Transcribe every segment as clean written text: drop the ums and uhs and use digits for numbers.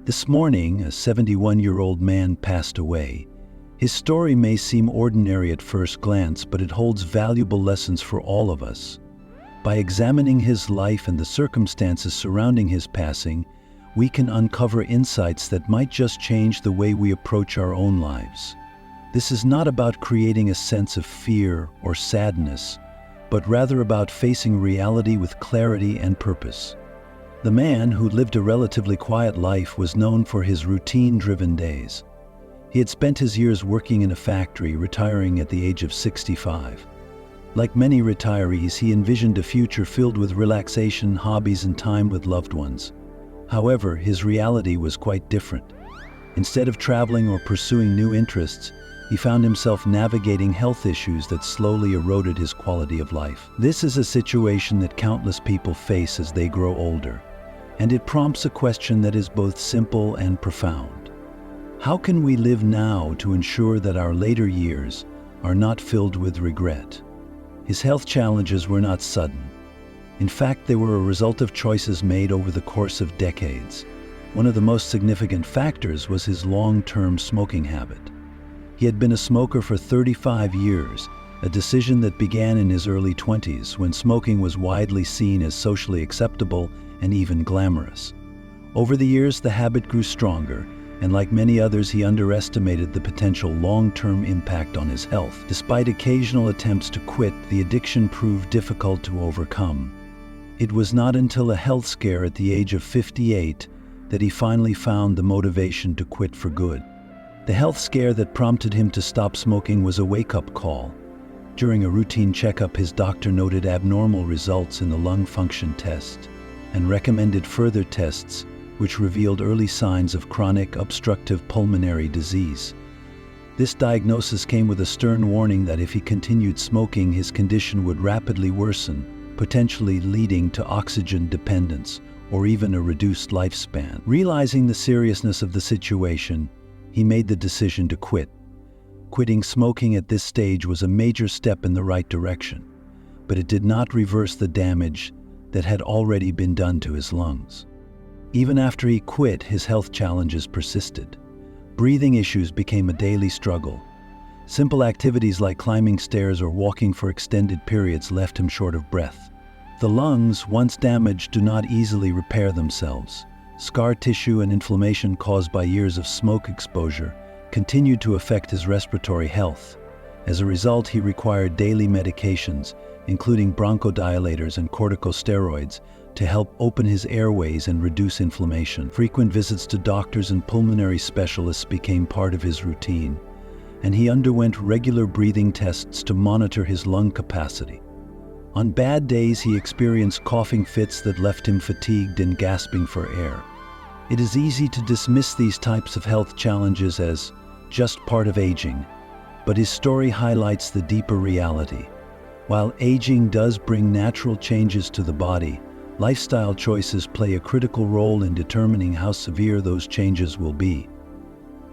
This morning, a 71-year-old man passed away. His story may seem ordinary at first glance, but it holds valuable lessons for all of us. By examining his life and the circumstances surrounding his passing, we can uncover insights that might just change the way we approach our own lives. This is not about creating a sense of fear or sadness, but rather about facing reality with clarity and purpose. The man, who lived a relatively quiet life, was known for his routine-driven days. He had spent his years working in a factory, retiring at the age of 65. Like many retirees, he envisioned a future filled with relaxation, hobbies, and time with loved ones. However, his reality was quite different. Instead of traveling or pursuing new interests, he found himself navigating health issues that slowly eroded his quality of life. This is a situation that countless people face as they grow older, and it prompts a question that is both simple and profound. How can we live now to ensure that our later years are not filled with regret? His health challenges were not sudden. In fact, they were a result of choices made over the course of decades. One of the most significant factors was his long-term smoking habit. He had been a smoker for 35 years, a decision that began in his early 20s, when smoking was widely seen as socially acceptable and even glamorous. Over the years, the habit grew stronger, and like many others, he underestimated the potential long-term impact on his health. Despite occasional attempts to quit, the addiction proved difficult to overcome. It was not until a health scare at the age of 58 that he finally found the motivation to quit for good. The health scare that prompted him to stop smoking was a wake-up call. During a routine checkup, his doctor noted abnormal results in the lung function test and recommended further tests, which revealed early signs of chronic obstructive pulmonary disease. This diagnosis came with a stern warning that if he continued smoking, his condition would rapidly worsen, potentially leading to oxygen dependence or even a reduced lifespan. Realizing the seriousness of the situation, he made the decision to quit. Quitting smoking at this stage was a major step in the right direction, but it did not reverse the damage that had already been done to his lungs. Even after he quit, his health challenges persisted. Breathing issues became a daily struggle. Simple activities like climbing stairs or walking for extended periods left him short of breath. The lungs, once damaged, do not easily repair themselves. Scar tissue and inflammation caused by years of smoke exposure continued to affect his respiratory health. As a result, he required daily medications, including bronchodilators and corticosteroids, to help open his airways and reduce inflammation. Frequent visits to doctors and pulmonary specialists became part of his routine, and he underwent regular breathing tests to monitor his lung capacity. On bad days, he experienced coughing fits that left him fatigued and gasping for air. It is easy to dismiss these types of health challenges as just part of aging, but his story highlights the deeper reality. While aging does bring natural changes to the body, lifestyle choices play a critical role in determining how severe those changes will be.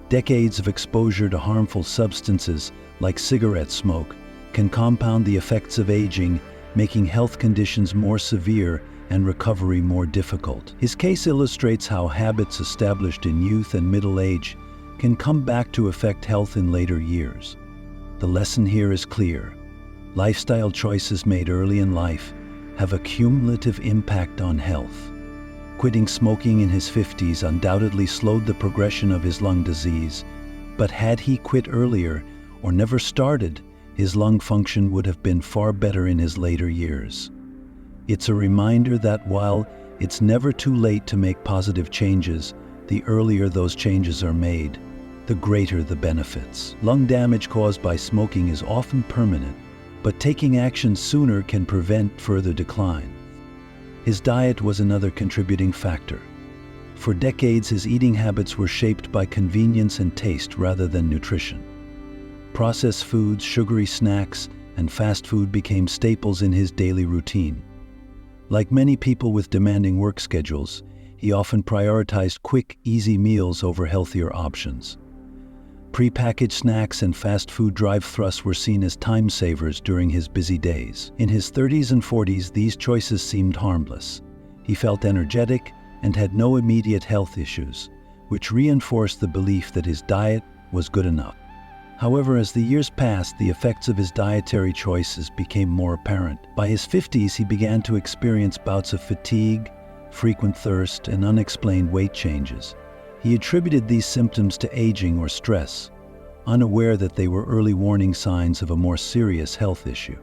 Decades of exposure to harmful substances like cigarette smoke can compound the effects of aging, making health conditions more severe and recovery more difficult. His case illustrates how habits established in youth and middle age can come back to affect health in later years. The lesson here is clear. Lifestyle choices made early in life have a cumulative impact on health. Quitting smoking in his 50s undoubtedly slowed the progression of his lung disease, but had he quit earlier or never started, his lung function would have been far better in his later years. It's a reminder that while it's never too late to make positive changes, the earlier those changes are made, the greater the benefits. Lung damage caused by smoking is often permanent, but taking action sooner can prevent further decline. His diet was another contributing factor. For decades, his eating habits were shaped by convenience and taste rather than nutrition. Processed foods, sugary snacks, and fast food became staples in his daily routine. Like many people with demanding work schedules, he often prioritized quick, easy meals over healthier options. Prepackaged snacks and fast food drive-thrus were seen as time savers during his busy days. In his 30s and 40s, these choices seemed harmless. He felt energetic and had no immediate health issues. which reinforced the belief that his diet was good enough. However, as the years passed, the effects of his dietary choices became more apparent. By his 50s, he began to experience bouts of fatigue, frequent thirst, and unexplained weight changes. He attributed these symptoms to aging or stress, unaware that they were early warning signs of a more serious health issue.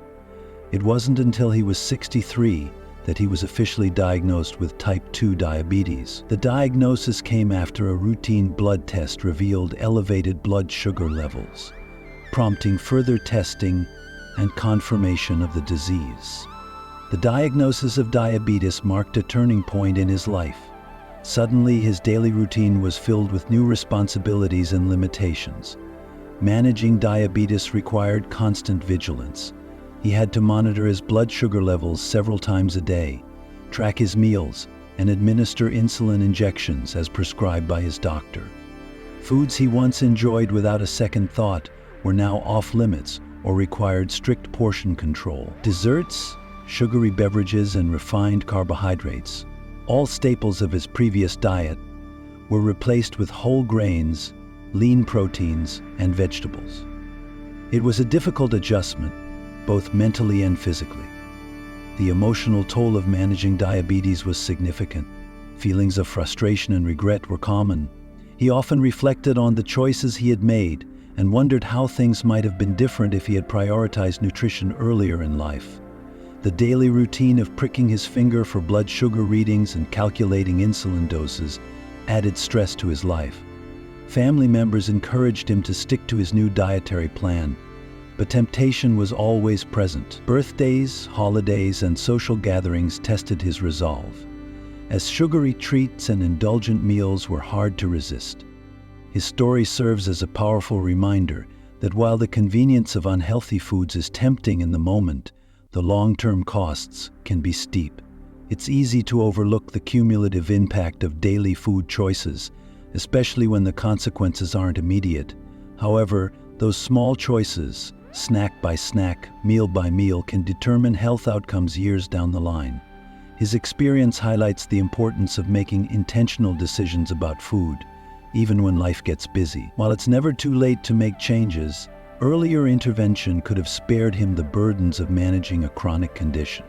It wasn't until he was 63 that he was officially diagnosed with type 2 diabetes. The diagnosis came after a routine blood test revealed elevated blood sugar levels, prompting further testing and confirmation of the disease. The diagnosis of diabetes marked a turning point in his life. Suddenly, his daily routine was filled with new responsibilities and limitations. Managing diabetes required constant vigilance. He had to monitor his blood sugar levels several times a day, track his meals, and administer insulin injections as prescribed by his doctor. Foods he once enjoyed without a second thought were now off limits or required strict portion control. Desserts, sugary beverages, and refined carbohydrates, all staples of his previous diet, were replaced with whole grains, lean proteins, and vegetables. It was a difficult adjustment, both mentally and physically. The emotional toll of managing diabetes was significant. Feelings of frustration and regret were common. He often reflected on the choices he had made and wondered how things might have been different if he had prioritized nutrition earlier in life. The daily routine of pricking his finger for blood sugar readings and calculating insulin doses added stress to his life. Family members encouraged him to stick to his new dietary plan, but temptation was always present. Birthdays, holidays, and social gatherings tested his resolve, as sugary treats and indulgent meals were hard to resist. His story serves as a powerful reminder that while the convenience of unhealthy foods is tempting in the moment, the long-term costs can be steep. It's easy to overlook the cumulative impact of daily food choices, especially when the consequences aren't immediate. However, those small choices, snack by snack, meal by meal, can determine health outcomes years down the line. His experience highlights the importance of making intentional decisions about food, even when life gets busy. While it's never too late to make changes, earlier intervention could have spared him the burdens of managing a chronic condition.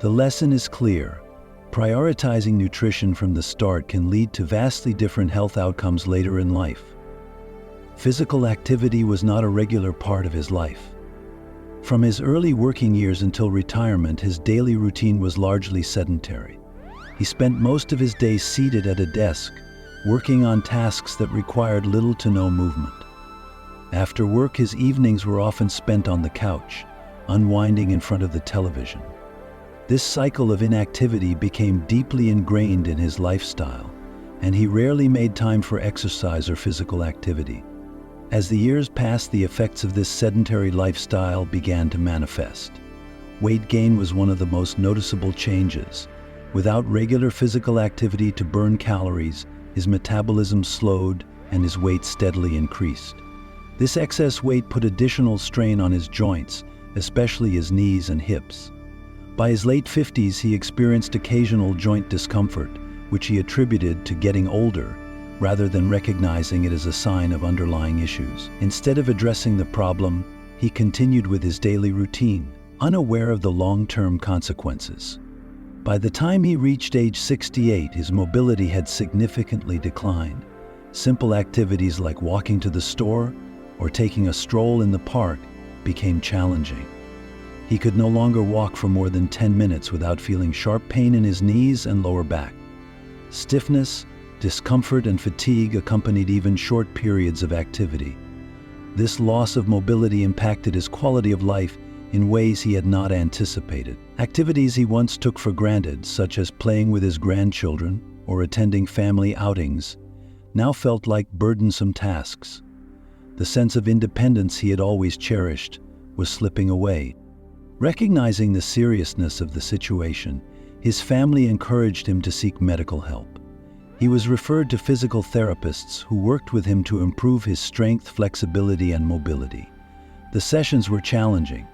The lesson is clear. Prioritizing nutrition from the start can lead to vastly different health outcomes later in life. Physical activity was not a regular part of his life. From his early working years until retirement, his daily routine was largely sedentary. He spent most of his days seated at a desk, working on tasks that required little to no movement. After work, his evenings were often spent on the couch, unwinding in front of the television. This cycle of inactivity became deeply ingrained in his lifestyle, and he rarely made time for exercise or physical activity. As the years passed, the effects of this sedentary lifestyle began to manifest. Weight gain was one of the most noticeable changes. Without regular physical activity to burn calories, his metabolism slowed and his weight steadily increased. This excess weight put additional strain on his joints, especially his knees and hips. By his late 50s, he experienced occasional joint discomfort, which he attributed to getting older, rather than recognizing it as a sign of underlying issues. Instead of addressing the problem, he continued with his daily routine, unaware of the long-term consequences. By the time he reached age 68, his mobility had significantly declined. Simple activities like walking to the store or taking a stroll in the park became challenging. He could no longer walk for more than 10 minutes without feeling sharp pain in his knees and lower back. Stiffness, discomfort, and fatigue accompanied even short periods of activity. This loss of mobility impacted his quality of life in ways he had not anticipated. Activities he once took for granted, such as playing with his grandchildren or attending family outings, now felt like burdensome tasks. The sense of independence he had always cherished was slipping away. Recognizing the seriousness of the situation, his family encouraged him to seek medical help. He was referred to physical therapists who worked with him to improve his strength, flexibility, and mobility. The sessions were challenging.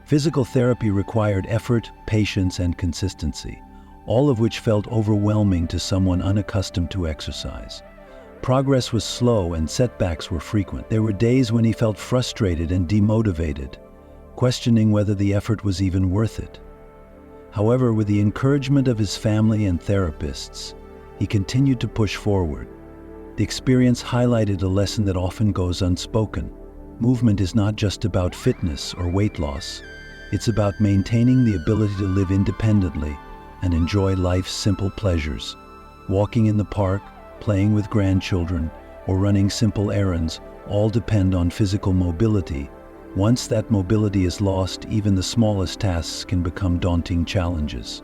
Physical therapy required effort, patience, and consistency, all of which felt overwhelming to someone unaccustomed to exercise. Progress was slow and setbacks were frequent. There were days when he felt frustrated and demotivated, questioning whether the effort was even worth it. However, with the encouragement of his family and therapists, he continued to push forward. The experience highlighted a lesson that often goes unspoken. Movement is not just about fitness or weight loss. It's about maintaining the ability to live independently and enjoy life's simple pleasures. Walking in the park, playing with grandchildren, or running simple errands all depend on physical mobility. Once that mobility is lost, even the smallest tasks can become daunting challenges.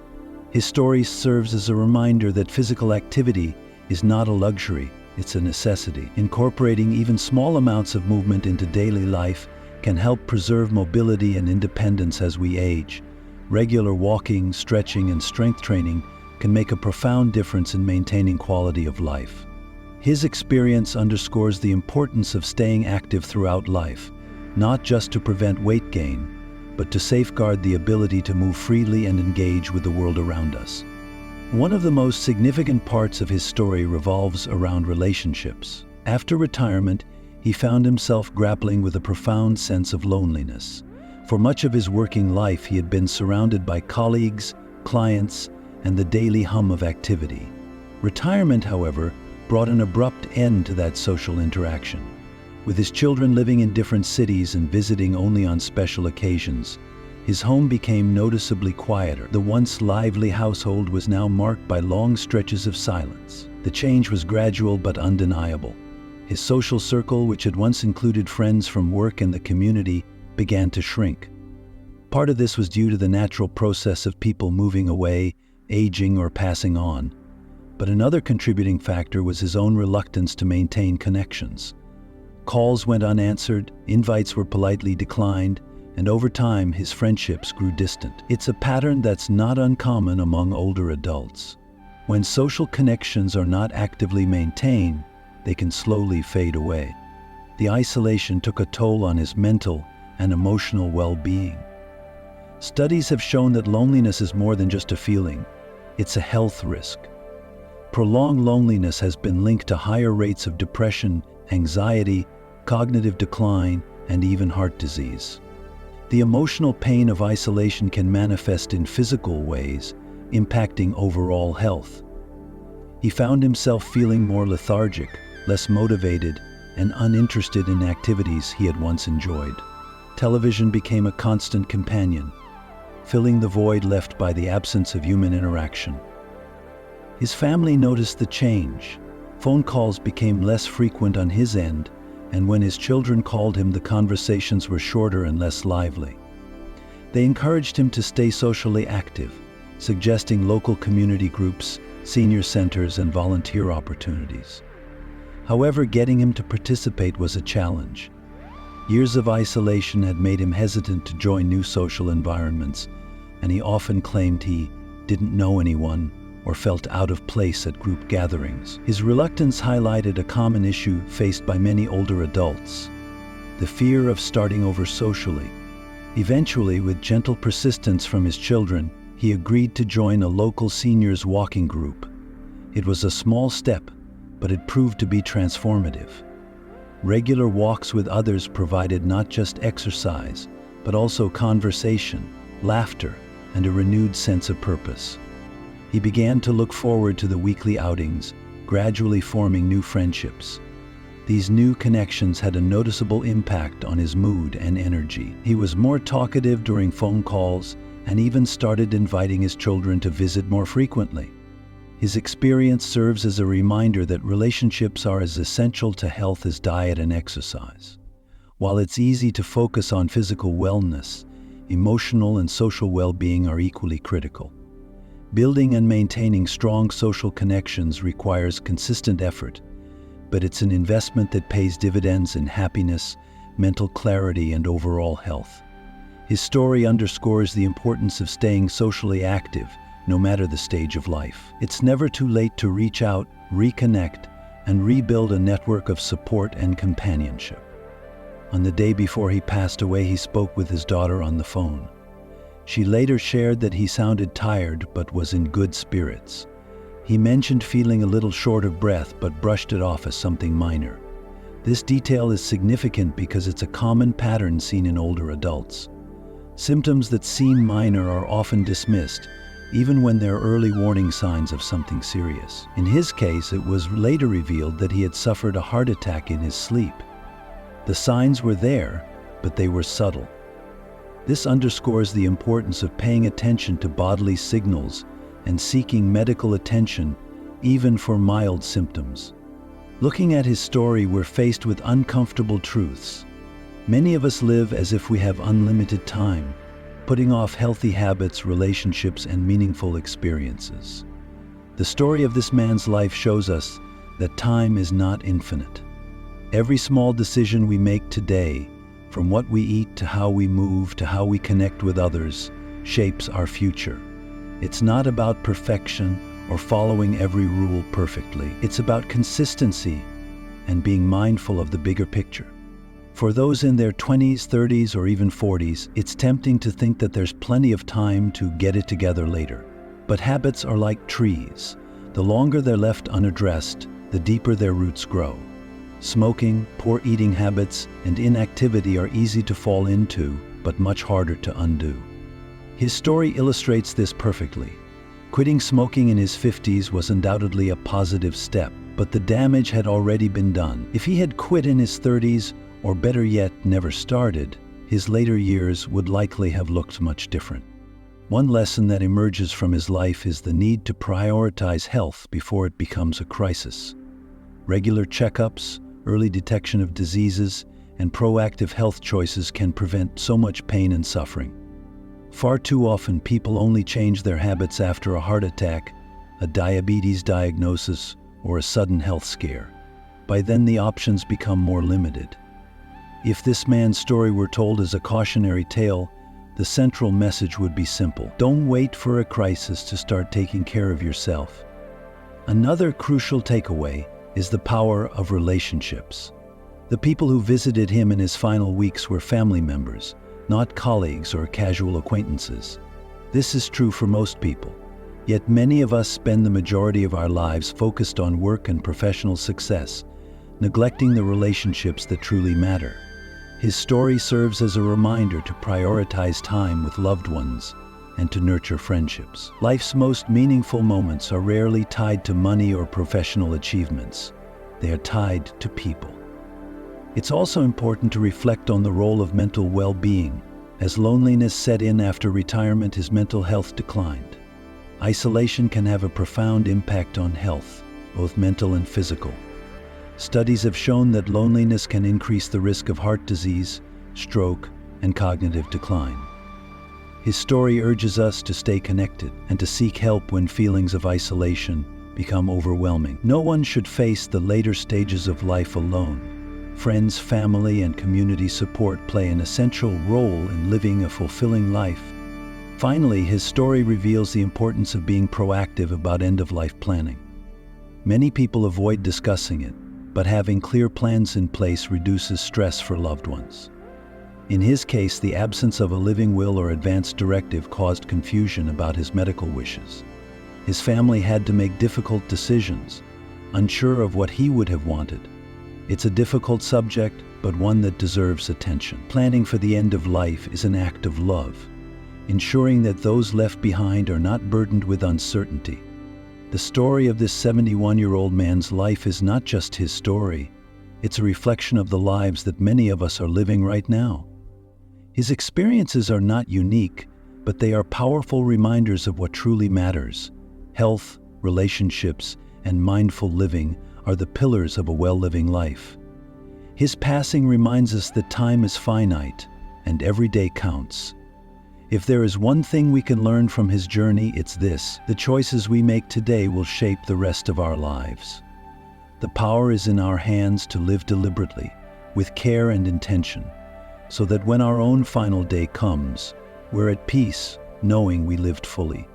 His story serves as a reminder that physical activity is not a luxury, it's a necessity. Incorporating even small amounts of movement into daily life can help preserve mobility and independence as we age. Regular walking, stretching, and strength training can make a profound difference in maintaining quality of life. His experience underscores the importance of staying active throughout life, not just to prevent weight gain, but to safeguard the ability to move freely and engage with the world around us. One of the most significant parts of his story revolves around relationships. After retirement, he found himself grappling with a profound sense of loneliness. For much of his working life, he had been surrounded by colleagues, clients, and the daily hum of activity. Retirement, however, brought an abrupt end to that social interaction. With his children living in different cities and visiting only on special occasions, his home became noticeably quieter. The once lively household was now marked by long stretches of silence. The change was gradual but undeniable. His social circle, which had once included friends from work and the community, began to shrink. Part of this was due to the natural process of people moving away, aging, or passing on. But another contributing factor was his own reluctance to maintain connections. Calls went unanswered, invites were politely declined, and over time his friendships grew distant. It's a pattern that's not uncommon among older adults. When social connections are not actively maintained, they can slowly fade away. The isolation took a toll on his mental and emotional well-being. Studies have shown that loneliness is more than just a feeling, it's a health risk. Prolonged loneliness has been linked to higher rates of depression, anxiety, cognitive decline, and even heart disease. The emotional pain of isolation can manifest in physical ways, impacting overall health. He found himself feeling more lethargic, less motivated, and uninterested in activities he had once enjoyed. Television became a constant companion, filling the void left by the absence of human interaction. His family noticed the change. Phone calls became less frequent on his end, and when his children called him, the conversations were shorter and less lively. They encouraged him to stay socially active, suggesting local community groups, senior centers, and volunteer opportunities. However, getting him to participate was a challenge. Years of isolation had made him hesitant to join new social environments, and he often claimed he didn't know anyone or felt out of place at group gatherings. His reluctance highlighted a common issue faced by many older adults: the fear of starting over socially. Eventually, with gentle persistence from his children, he agreed to join a local seniors walking group. It was a small step, but it proved to be transformative. Regular walks with others provided not just exercise, but also conversation, laughter, and a renewed sense of purpose. He began to look forward to the weekly outings, gradually forming new friendships. These new connections had a noticeable impact on his mood and energy. He was more talkative during phone calls and even started inviting his children to visit more frequently. His experience serves as a reminder that relationships are as essential to health as diet and exercise. While it's easy to focus on physical wellness, emotional and social well-being are equally critical. Building and maintaining strong social connections requires consistent effort, but it's an investment that pays dividends in happiness, mental clarity, and overall health. His story underscores the importance of staying socially active, no matter the stage of life. It's never too late to reach out, reconnect, and rebuild a network of support and companionship. On the day before he passed away, he spoke with his daughter on the phone. She later shared that he sounded tired but was in good spirits. He mentioned feeling a little short of breath but brushed it off as something minor. This detail is significant because it's a common pattern seen in older adults. Symptoms that seem minor are often dismissed, even when they're early warning signs of something serious. In his case, it was later revealed that he had suffered a heart attack in his sleep. The signs were there, but they were subtle. This underscores the importance of paying attention to bodily signals and seeking medical attention, even for mild symptoms. Looking at his story, we're faced with uncomfortable truths. Many of us live as if we have unlimited time, putting off healthy habits, relationships, and meaningful experiences. The story of this man's life shows us that time is not infinite. Every small decision we make today, from what we eat to how we move to how we connect with others, shapes our future. It's not about perfection or following every rule perfectly. It's about consistency and being mindful of the bigger picture. For those in their 20s, 30s, or even 40s, it's tempting to think that there's plenty of time to get it together later. But habits are like trees. The longer they're left unaddressed, the deeper their roots grow. Smoking, poor eating habits, and inactivity are easy to fall into, but much harder to undo. His story illustrates this perfectly. Quitting smoking in his 50s was undoubtedly a positive step, but the damage had already been done. If he had quit in his 30s, or better yet, never started, his later years would likely have looked much different. One lesson that emerges from his life is the need to prioritize health before it becomes a crisis. Regular checkups, early detection of diseases, and proactive health choices can prevent so much pain and suffering. Far too often, people only change their habits after a heart attack, a diabetes diagnosis, or a sudden health scare. By then, the options become more limited. If this man's story were told as a cautionary tale, the central message would be simple. Don't wait for a crisis to start taking care of yourself. Another crucial takeaway is the power of relationships. The people who visited him in his final weeks were family members, not colleagues or casual acquaintances. This is true for most people. Yet many of us spend the majority of our lives focused on work and professional success, neglecting the relationships that truly matter. His story serves as a reminder to prioritize time with loved ones and to nurture friendships. Life's most meaningful moments are rarely tied to money or professional achievements. They are tied to people. It's also important to reflect on the role of mental well-being. As loneliness set in after retirement, his mental health declined. Isolation can have a profound impact on health, both mental and physical. Studies have shown that loneliness can increase the risk of heart disease, stroke, and cognitive decline. His story urges us to stay connected and to seek help when feelings of isolation become overwhelming. No one should face the later stages of life alone. Friends, family, and community support play an essential role in living a fulfilling life. Finally, his story reveals the importance of being proactive about end-of-life planning. Many people avoid discussing it, but having clear plans in place reduces stress for loved ones. In his case, the absence of a living will or advance directive caused confusion about his medical wishes. His family had to make difficult decisions, unsure of what he would have wanted. It's a difficult subject, but one that deserves attention. Planning for the end of life is an act of love, ensuring that those left behind are not burdened with uncertainty. The story of this 71-year-old man's life is not just his story. It's a reflection of the lives that many of us are living right now. His experiences are not unique, but they are powerful reminders of what truly matters. Health, relationships, and mindful living are the pillars of a well-living life. His passing reminds us that time is finite and every day counts. If there is one thing we can learn from his journey, it's this: the choices we make today will shape the rest of our lives. The power is in our hands to live deliberately, with care and intention, so that when our own final day comes, we're at peace, knowing we lived fully.